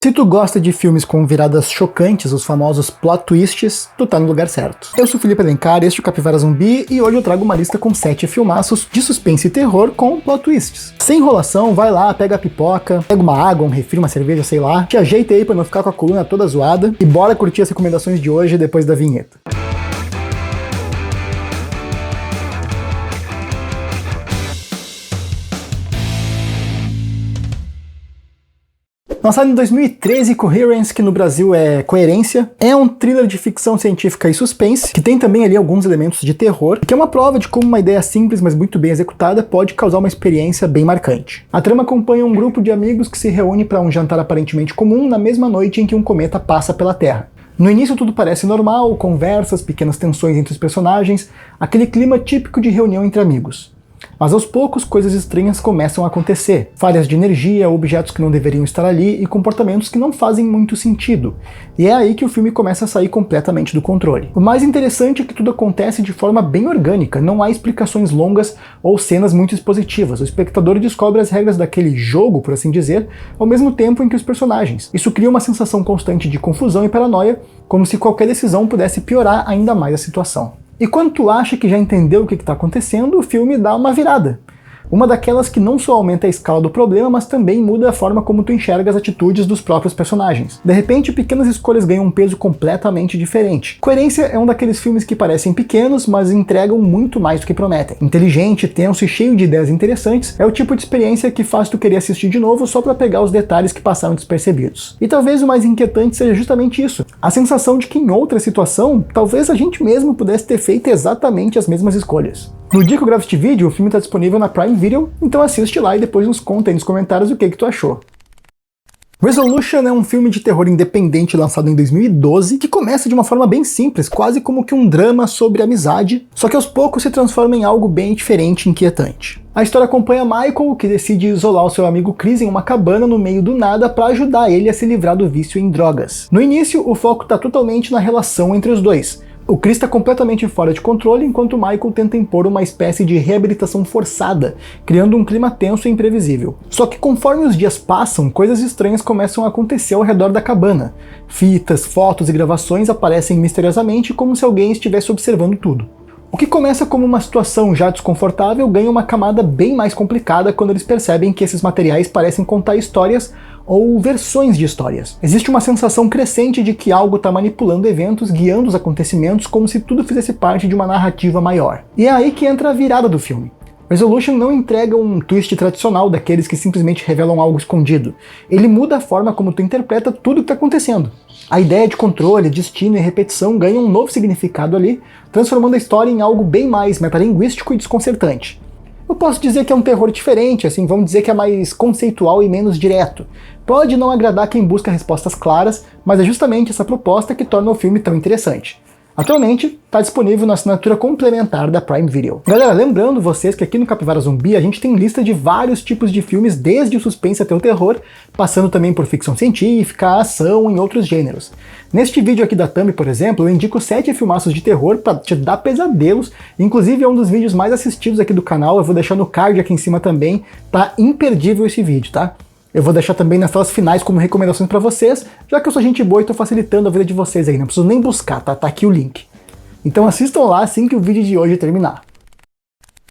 Se tu gosta de filmes com viradas chocantes, os famosos plot twists, tu tá no lugar certo. Eu sou Felipe Alencar, este é o Capivara Zumbi, e hoje eu trago uma lista com 7 filmaços de suspense e terror com plot twists. Sem enrolação, vai lá, pega a pipoca, pega uma água, um refri, uma cerveja, sei lá, te ajeita aí pra não ficar com a coluna toda zoada, e bora curtir as recomendações de hoje depois da vinheta. Lançado em 2013, Coherence, que no Brasil é Coerência, é um thriller de ficção científica e suspense, que tem também ali alguns elementos de terror, que é uma prova de como uma ideia simples, mas muito bem executada, pode causar uma experiência bem marcante. A trama acompanha um grupo de amigos que se reúne para um jantar aparentemente comum na mesma noite em que um cometa passa pela Terra. No início tudo parece normal, conversas, pequenas tensões entre os personagens, aquele clima típico de reunião entre amigos. Mas aos poucos coisas estranhas começam a acontecer. Falhas de energia, objetos que não deveriam estar ali e comportamentos que não fazem muito sentido. E é aí que o filme começa a sair completamente do controle. O mais interessante é que tudo acontece de forma bem orgânica, não há explicações longas ou cenas muito expositivas. O espectador descobre as regras daquele jogo, por assim dizer, ao mesmo tempo em que os personagens. Isso cria uma sensação constante de confusão e paranoia, como se qualquer decisão pudesse piorar ainda mais a situação. E quando tu acha que já entendeu o que está acontecendo, o filme dá uma virada. Uma daquelas que não só aumenta a escala do problema, mas também muda a forma como tu enxerga as atitudes dos próprios personagens. De repente, pequenas escolhas ganham um peso completamente diferente. Coerência é um daqueles filmes que parecem pequenos, mas entregam muito mais do que prometem. Inteligente, tenso e cheio de ideias interessantes, é o tipo de experiência que faz tu querer assistir de novo só para pegar os detalhes que passaram despercebidos. E talvez o mais inquietante seja justamente isso. A sensação de que em outra situação, talvez a gente mesmo pudesse ter feito exatamente as mesmas escolhas. No dia que eu gravo este vídeo, o filme está disponível na Prime Video, então assiste lá e depois nos conta aí nos comentários o que tu achou. Resolution é um filme de terror independente lançado em 2012 que começa de uma forma bem simples, quase como que um drama sobre amizade, só que aos poucos se transforma em algo bem diferente e inquietante. A história acompanha Michael, que decide isolar o seu amigo Chris em uma cabana no meio do nada para ajudar ele a se livrar do vício em drogas. No início, o foco está totalmente na relação entre os dois. O Chris está completamente fora de controle, enquanto Michael tenta impor uma espécie de reabilitação forçada, criando um clima tenso e imprevisível. Só que conforme os dias passam, coisas estranhas começam a acontecer ao redor da cabana. Fitas, fotos e gravações aparecem misteriosamente como se alguém estivesse observando tudo. O que começa como uma situação já desconfortável ganha uma camada bem mais complicada quando eles percebem que esses materiais parecem contar histórias ou versões de histórias. Existe uma sensação crescente de que algo está manipulando eventos, guiando os acontecimentos como se tudo fizesse parte de uma narrativa maior. E é aí que entra a virada do filme. Resolution não entrega um twist tradicional daqueles que simplesmente revelam algo escondido. Ele muda a forma como tu interpreta tudo o que está acontecendo. A ideia de controle, destino e repetição ganha um novo significado ali, transformando a história em algo bem mais metalinguístico e desconcertante. Eu posso dizer que é um terror diferente, assim, vamos dizer que é mais conceitual e menos direto. Pode não agradar quem busca respostas claras, mas é justamente essa proposta que torna o filme tão interessante. Atualmente, está disponível na assinatura complementar da Prime Video. Galera, lembrando vocês que aqui no Capivara Zumbi a gente tem lista de vários tipos de filmes, desde o suspense até o terror, passando também por ficção científica, ação e outros gêneros. Neste vídeo aqui da Thumb, por exemplo, eu indico 7 filmaços de terror para te dar pesadelos, inclusive é um dos vídeos mais assistidos aqui do canal, eu vou deixar no card aqui em cima também, tá imperdível esse vídeo, tá? Eu vou deixar também nas telas finais como recomendações pra vocês, já que eu sou gente boa e tô facilitando a vida de vocês aí, não preciso nem buscar, tá? Tá aqui o link. Então assistam lá assim que o vídeo de hoje terminar.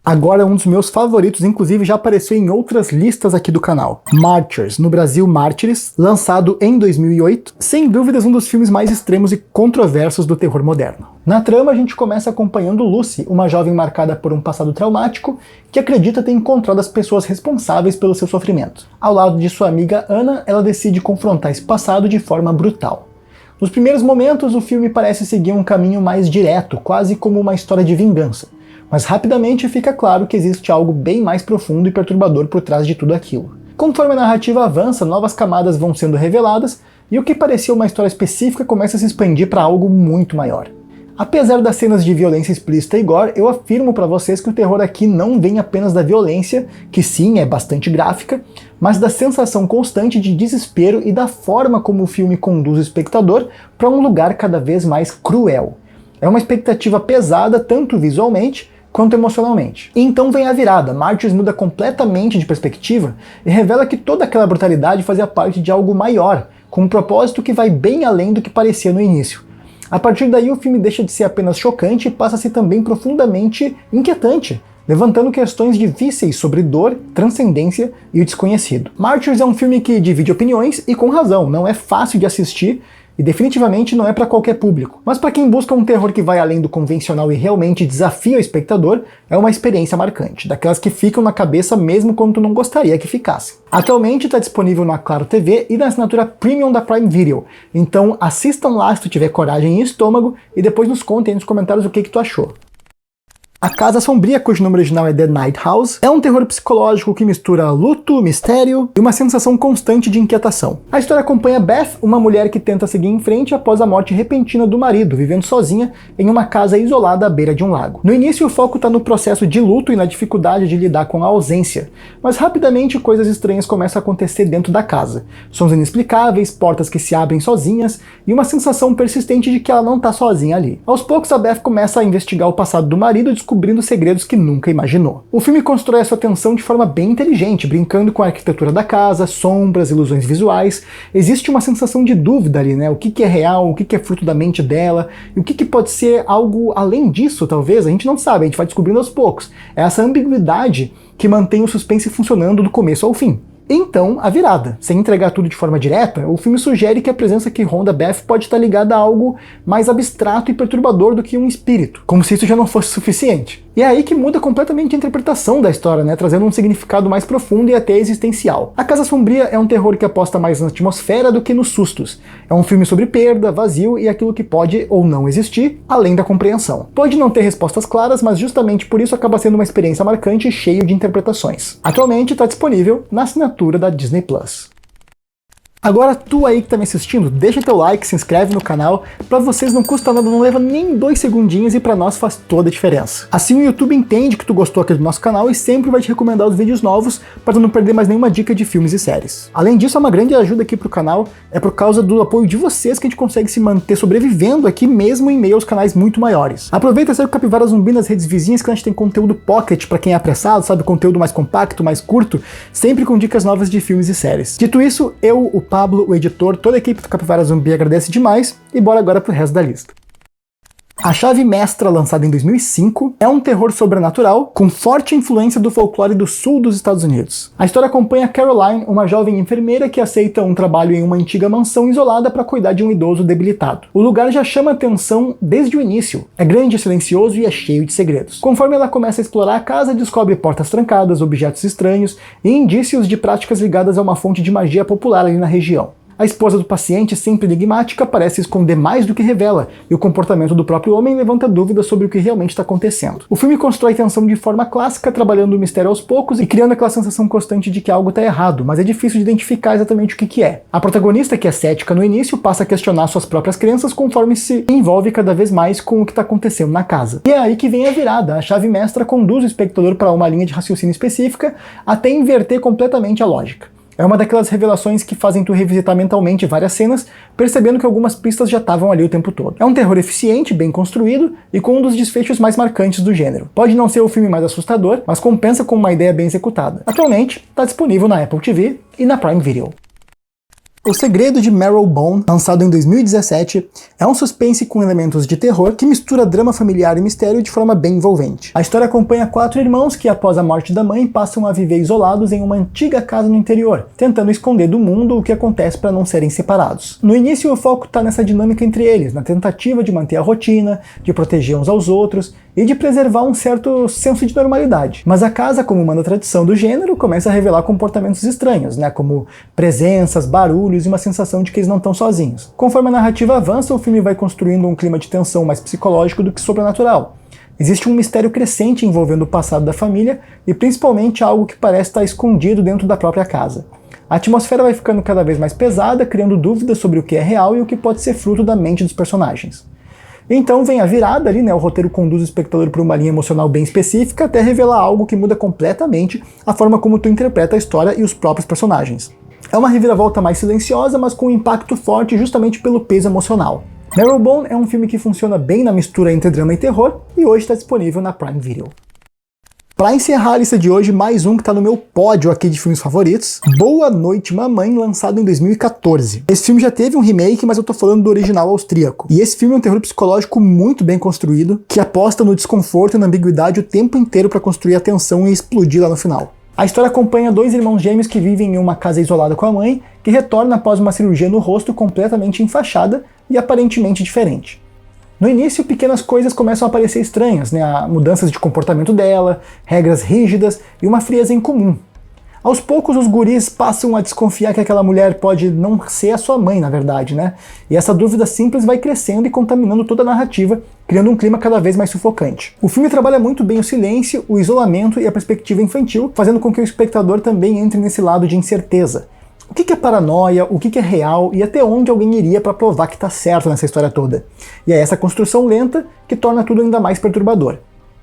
Agora um dos meus favoritos, inclusive já apareceu em outras listas aqui do canal. Martyrs, no Brasil Mártires, lançado em 2008, sem dúvidas um dos filmes mais extremos e controversos do terror moderno. Na trama a gente começa acompanhando Lucy, uma jovem marcada por um passado traumático, que acredita ter encontrado as pessoas responsáveis pelo seu sofrimento. Ao lado de sua amiga Anna, ela decide confrontar esse passado de forma brutal. Nos primeiros momentos o filme parece seguir um caminho mais direto, quase como uma história de vingança. Mas rapidamente fica claro que existe algo bem mais profundo e perturbador por trás de tudo aquilo. Conforme a narrativa avança, novas camadas vão sendo reveladas, e o que parecia uma história específica começa a se expandir para algo muito maior. Apesar das cenas de violência explícita e gore, eu afirmo para vocês que o terror aqui não vem apenas da violência, que sim, é bastante gráfica, mas da sensação constante de desespero e da forma como o filme conduz o espectador para um lugar cada vez mais cruel. É uma expectativa pesada tanto visualmente quanto emocionalmente. E então vem a virada, Martyrs muda completamente de perspectiva e revela que toda aquela brutalidade fazia parte de algo maior, com um propósito que vai bem além do que parecia no início. A partir daí o filme deixa de ser apenas chocante e passa a ser também profundamente inquietante, levantando questões difíceis sobre dor, transcendência e o desconhecido. Martyrs é um filme que divide opiniões e com razão, não é fácil de assistir e definitivamente não é para qualquer público. Mas para quem busca um terror que vai além do convencional e realmente desafia o espectador, é uma experiência marcante, daquelas que ficam na cabeça mesmo quando tu não gostaria que ficasse. Atualmente está disponível na Claro TV e na assinatura Premium da Prime Video, então assistam lá se tu tiver coragem e estômago e depois nos contem nos comentários o que tu achou. A Casa Sombria, cujo nome original é The Night House, é um terror psicológico que mistura luto, mistério e uma sensação constante de inquietação. A história acompanha Beth, uma mulher que tenta seguir em frente após a morte repentina do marido, vivendo sozinha em uma casa isolada à beira de um lago. No início, o foco está no processo de luto e na dificuldade de lidar com a ausência, mas rapidamente coisas estranhas começam a acontecer dentro da casa. Sons inexplicáveis, portas que se abrem sozinhas e uma sensação persistente de que ela não está sozinha ali. Aos poucos, a Beth começa a investigar o passado do marido, descobrindo segredos que nunca imaginou. O filme constrói a sua tensão de forma bem inteligente, brincando com a arquitetura da casa, sombras, ilusões visuais. Existe uma sensação de dúvida ali, né? O que é real, o que é fruto da mente dela, e o que pode ser algo além disso, talvez, a gente não sabe, a gente vai descobrindo aos poucos. É essa ambiguidade que mantém o suspense funcionando do começo ao fim. Então, a virada. Sem entregar tudo de forma direta, o filme sugere que a presença que ronda Beth pode estar ligada a algo mais abstrato e perturbador do que um espírito, como se isso já não fosse suficiente. E é aí que muda completamente a interpretação da história, né, trazendo um significado mais profundo e até existencial. A Casa Sombria é um terror que aposta mais na atmosfera do que nos sustos. É um filme sobre perda, vazio e aquilo que pode ou não existir, além da compreensão. Pode não ter respostas claras, mas justamente por isso acaba sendo uma experiência marcante e cheio de interpretações. Atualmente está disponível na assinatura da Disney Plus. Agora tu aí que tá me assistindo, deixa teu like, se inscreve no canal, pra vocês não custa nada, não leva nem 2 segundinhos e pra nós faz toda a diferença. Assim o YouTube entende que tu gostou aqui do nosso canal e sempre vai te recomendar os vídeos novos pra tu não perder mais nenhuma dica de filmes e séries. Além disso, é uma grande ajuda aqui pro canal, é por causa do apoio de vocês que a gente consegue se manter sobrevivendo aqui mesmo em meio aos canais muito maiores. Aproveita e segue o Capivara Zumbi nas redes vizinhas que a gente tem conteúdo pocket pra quem é apressado, sabe, conteúdo mais compacto, mais curto, sempre com dicas novas de filmes e séries. Dito isso, o Pablo, o editor, toda a equipe do Capivara Zumbi agradece demais e bora agora pro resto da lista. A Chave Mestra, lançada em 2005, é um terror sobrenatural com forte influência do folclore do sul dos Estados Unidos. A história acompanha Caroline, uma jovem enfermeira que aceita um trabalho em uma antiga mansão isolada para cuidar de um idoso debilitado. O lugar já chama atenção desde o início. É grande, silencioso e é cheio de segredos. Conforme ela começa a explorar a casa, descobre portas trancadas, objetos estranhos e indícios de práticas ligadas a uma fonte de magia popular ali na região. A esposa do paciente, sempre enigmática, parece esconder mais do que revela, e o comportamento do próprio homem levanta dúvidas sobre o que realmente está acontecendo. O filme constrói tensão de forma clássica, trabalhando o mistério aos poucos e criando aquela sensação constante de que algo está errado, mas é difícil de identificar exatamente o que é. A protagonista, que é cética no início, passa a questionar suas próprias crenças conforme se envolve cada vez mais com o que está acontecendo na casa. E é aí que vem a virada. A chave mestra conduz o espectador para uma linha de raciocínio específica até inverter completamente a lógica. É uma daquelas revelações que fazem tu revisitar mentalmente várias cenas, percebendo que algumas pistas já estavam ali o tempo todo. É um terror eficiente, bem construído e com um dos desfechos mais marcantes do gênero. Pode não ser o filme mais assustador, mas compensa com uma ideia bem executada. Atualmente, está disponível na Apple TV e na Prime Video. O Segredo de Marrowbone, lançado em 2017, é um suspense com elementos de terror que mistura drama familiar e mistério de forma bem envolvente. A história acompanha 4 irmãos que, após a morte da mãe, passam a viver isolados em uma antiga casa no interior, tentando esconder do mundo o que acontece para não serem separados. No início, o foco está nessa dinâmica entre eles, na tentativa de manter a rotina, de proteger uns aos outros e de preservar um certo senso de normalidade. Mas a casa, como manda a tradição do gênero, começa a revelar comportamentos estranhos, né, como presenças, barulhos e uma sensação de que eles não estão sozinhos. Conforme a narrativa avança, o filme vai construindo um clima de tensão mais psicológico do que sobrenatural. Existe um mistério crescente envolvendo o passado da família e principalmente algo que parece estar escondido dentro da própria casa. A atmosfera vai ficando cada vez mais pesada, criando dúvidas sobre o que é real e o que pode ser fruto da mente dos personagens. Então vem a virada ali, né? O roteiro conduz o espectador por uma linha emocional bem específica até revelar algo que muda completamente a forma como tu interpreta a história e os próprios personagens. É uma reviravolta mais silenciosa, mas com um impacto forte justamente pelo peso emocional. Marrowbone é um filme que funciona bem na mistura entre drama e terror e hoje está disponível na Prime Video. Para encerrar a lista de hoje, mais um que tá no meu pódio aqui de filmes favoritos, Boa Noite Mamãe, lançado em 2014. Esse filme já teve um remake, mas eu tô falando do original austríaco. E esse filme é um terror psicológico muito bem construído, que aposta no desconforto e na ambiguidade o tempo inteiro para construir a tensão e explodir lá no final. A história acompanha dois irmãos gêmeos que vivem em uma casa isolada com a mãe, que retorna após uma cirurgia no rosto completamente enfaixada e aparentemente diferente. No início, pequenas coisas começam a parecer estranhas, né? Mudanças de comportamento dela, regras rígidas e uma frieza incomum. Aos poucos, os guris passam a desconfiar que aquela mulher pode não ser a sua mãe, na verdade, né? E essa dúvida simples vai crescendo e contaminando toda a narrativa, criando um clima cada vez mais sufocante. O filme trabalha muito bem o silêncio, o isolamento e a perspectiva infantil, fazendo com que o espectador também entre nesse lado de incerteza. O que é paranoia, o que é real e até onde alguém iria para provar que tá certo nessa história toda? E é essa construção lenta que torna tudo ainda mais perturbador.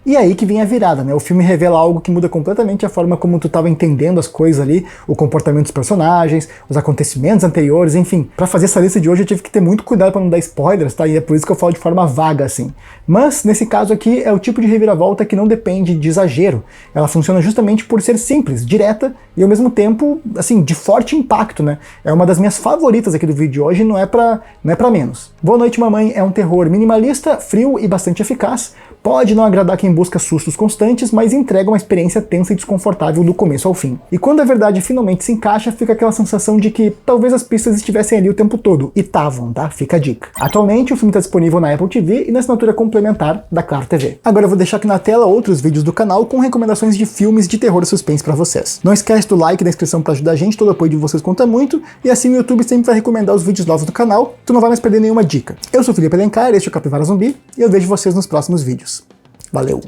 E aí que vem a virada, né? O filme revela algo que muda completamente a forma como tu estava entendendo as coisas ali, o comportamento dos personagens, os acontecimentos anteriores, enfim. Pra fazer essa lista de hoje eu tive que ter muito cuidado pra não dar spoilers, tá? E é por isso que eu falo de forma vaga, assim. Mas, nesse caso aqui, é o tipo de reviravolta que não depende de exagero. Ela funciona justamente por ser simples, direta e ao mesmo tempo, assim, de forte impacto, né? É uma das minhas favoritas aqui do vídeo de hoje, não é pra menos. Boa Noite Mamãe é um terror minimalista, frio e bastante eficaz. Pode não agradar quem busca sustos constantes, mas entrega uma experiência tensa e desconfortável do começo ao fim. E quando a verdade finalmente se encaixa, fica aquela sensação de que talvez as pistas estivessem ali o tempo todo. E estavam, tá? Fica a dica. Atualmente o filme está disponível na Apple TV e na assinatura complementar da Claro TV. Agora eu vou deixar aqui na tela outros vídeos do canal com recomendações de filmes de terror e suspense pra vocês. Não esquece do like e da inscrição pra ajudar a gente, todo o apoio de vocês conta muito, e assim o YouTube sempre vai recomendar os vídeos novos do canal, tu não vai mais perder nenhuma dica. Eu sou o Felipe Alencar, este é o Capivara Zumbi, e eu vejo vocês nos próximos vídeos. Valeu!